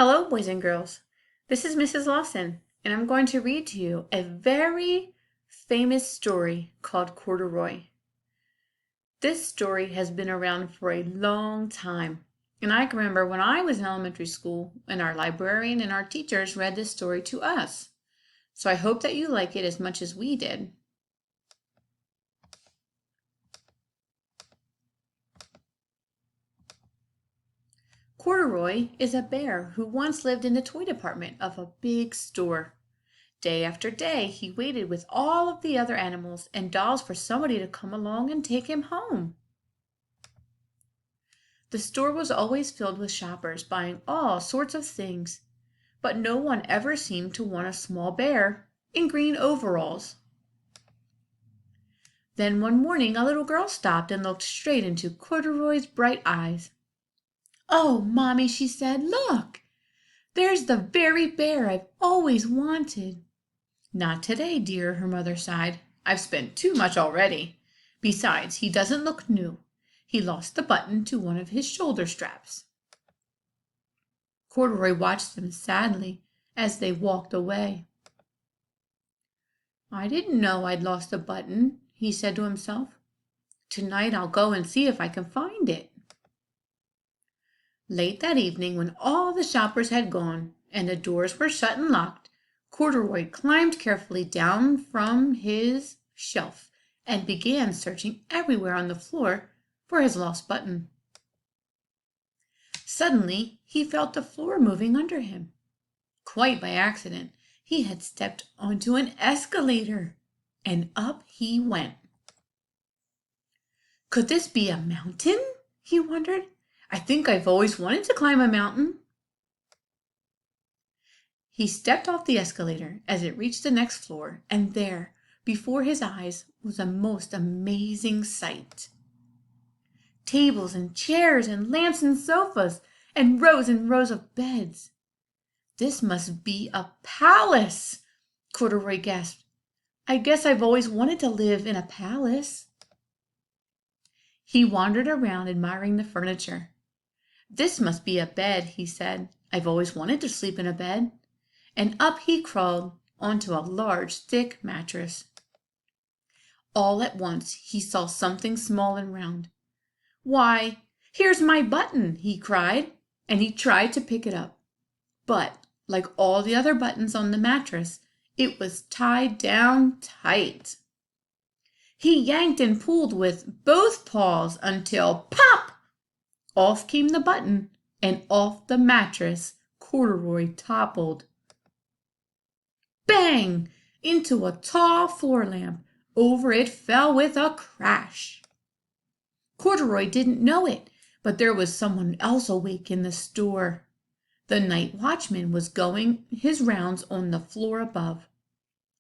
Hello, boys and girls. This is Mrs. Lawson, and I'm going to read to you a very famous story called Corduroy. This story has been around for a long time, and I can remember when I was in elementary school and our librarian and our teachers read this story to us. So I hope that you like it as much as we did. Corduroy is a bear who once lived in the toy department of a big store. Day after day he waited with all of the other animals and dolls for somebody to come along and take him home. The store was always filled with shoppers buying all sorts of things, but no one ever seemed to want a small bear in green overalls. Then one morning a little girl stopped and looked straight into Corduroy's bright eyes. "Oh, Mommy," she said, "look! There's the very bear I've always wanted." "Not today, dear," her mother sighed. "I've spent too much already. Besides, he doesn't look new. He lost the button to one of his shoulder straps." Corduroy watched them sadly as they walked away. "I didn't know I'd lost a button," he said to himself. "Tonight I'll go and see if I can find it." Late that evening, when all the shoppers had gone and the doors were shut and locked, Corduroy climbed carefully down from his shelf and began searching everywhere on the floor for his lost button. Suddenly he felt the floor moving under him. Quite by accident, he had stepped onto an escalator, and up he went. Could this be a mountain? He wondered. I think I've always wanted to climb a mountain. He stepped off the escalator as it reached the next floor, and there, before his eyes, was a most amazing sight. Tables and chairs and lamps and sofas and rows of beds. "This must be a palace," Corduroy gasped. "I guess I've always wanted to live in a palace." He wandered around admiring the furniture. "This must be a bed," he said. "I've always wanted to sleep in a bed." And up he crawled onto a large, thick mattress. All at once he saw something small and round. "Why, here's my button!" he cried, and he tried to pick it up. But, like all the other buttons on the mattress, it was tied down tight. He yanked and pulled with both paws until pop! Off came the button, and off the mattress Corduroy toppled. Bang! Into a tall floor lamp. Over it fell with a crash. Corduroy didn't know it, but there was someone else awake in the store. The night watchman was going his rounds on the floor above.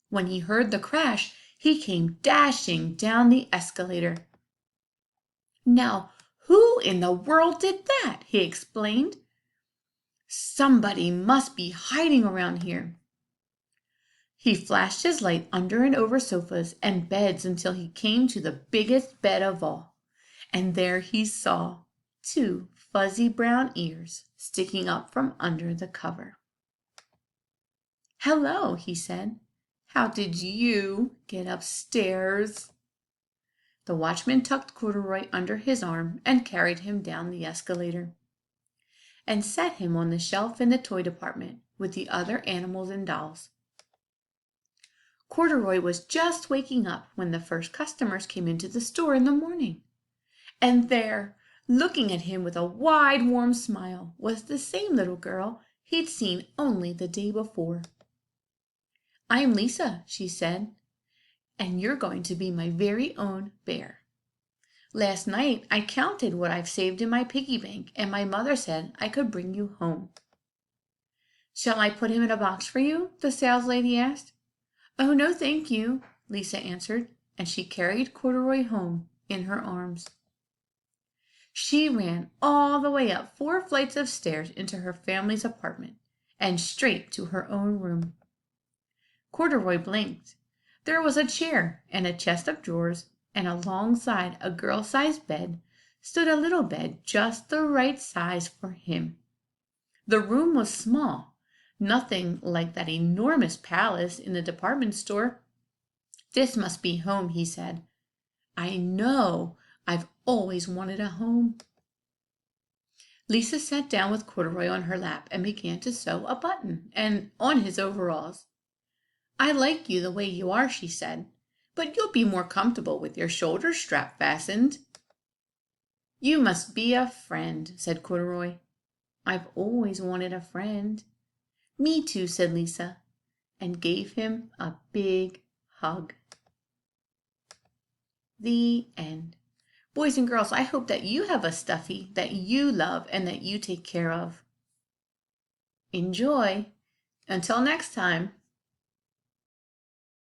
When he heard the crash, he came dashing down the escalator. "Now, who in the world did that?" he exclaimed. "Somebody must be hiding around here." He flashed his light under and over sofas and beds until he came to the biggest bed of all, and there he saw 2 fuzzy brown ears sticking up from under the cover. "Hello," he said. "How did you get upstairs?" The watchman tucked Corduroy under his arm and carried him down the escalator, and set him on the shelf in the toy department with the other animals and dolls. Corduroy was just waking up when the first customers came into the store in the morning. And there, looking at him with a wide, warm smile, was the same little girl he'd seen only the day before. "I'm Lisa," she said, "and you're going to be my very own bear. Last night I counted what I've saved in my piggy bank, and my mother said I could bring you home." "Shall I put him in a box for you?" the saleslady asked. "Oh, no, thank you," Lisa answered, and she carried Corduroy home in her arms. She ran all the way up 4 flights of stairs into her family's apartment and straight to her own room. Corduroy blinked. There was a chair and a chest of drawers, and alongside a girl-sized bed stood a little bed just the right size for him. The room was small, nothing like that enormous palace in the department store. "This must be home," he said. "I know. I've always wanted a home." Lisa sat down with Corduroy on her lap and began to sew a button on his overalls. "I like you the way you are," she said, "but you'll be more comfortable with your shoulder strap fastened." "You must be a friend," said Corduroy. "I've always wanted a friend." "Me too," said Lisa, and gave him a big hug. The end. Boys and girls, I hope that you have a stuffy that you love and that you take care of. Enjoy. Until next time.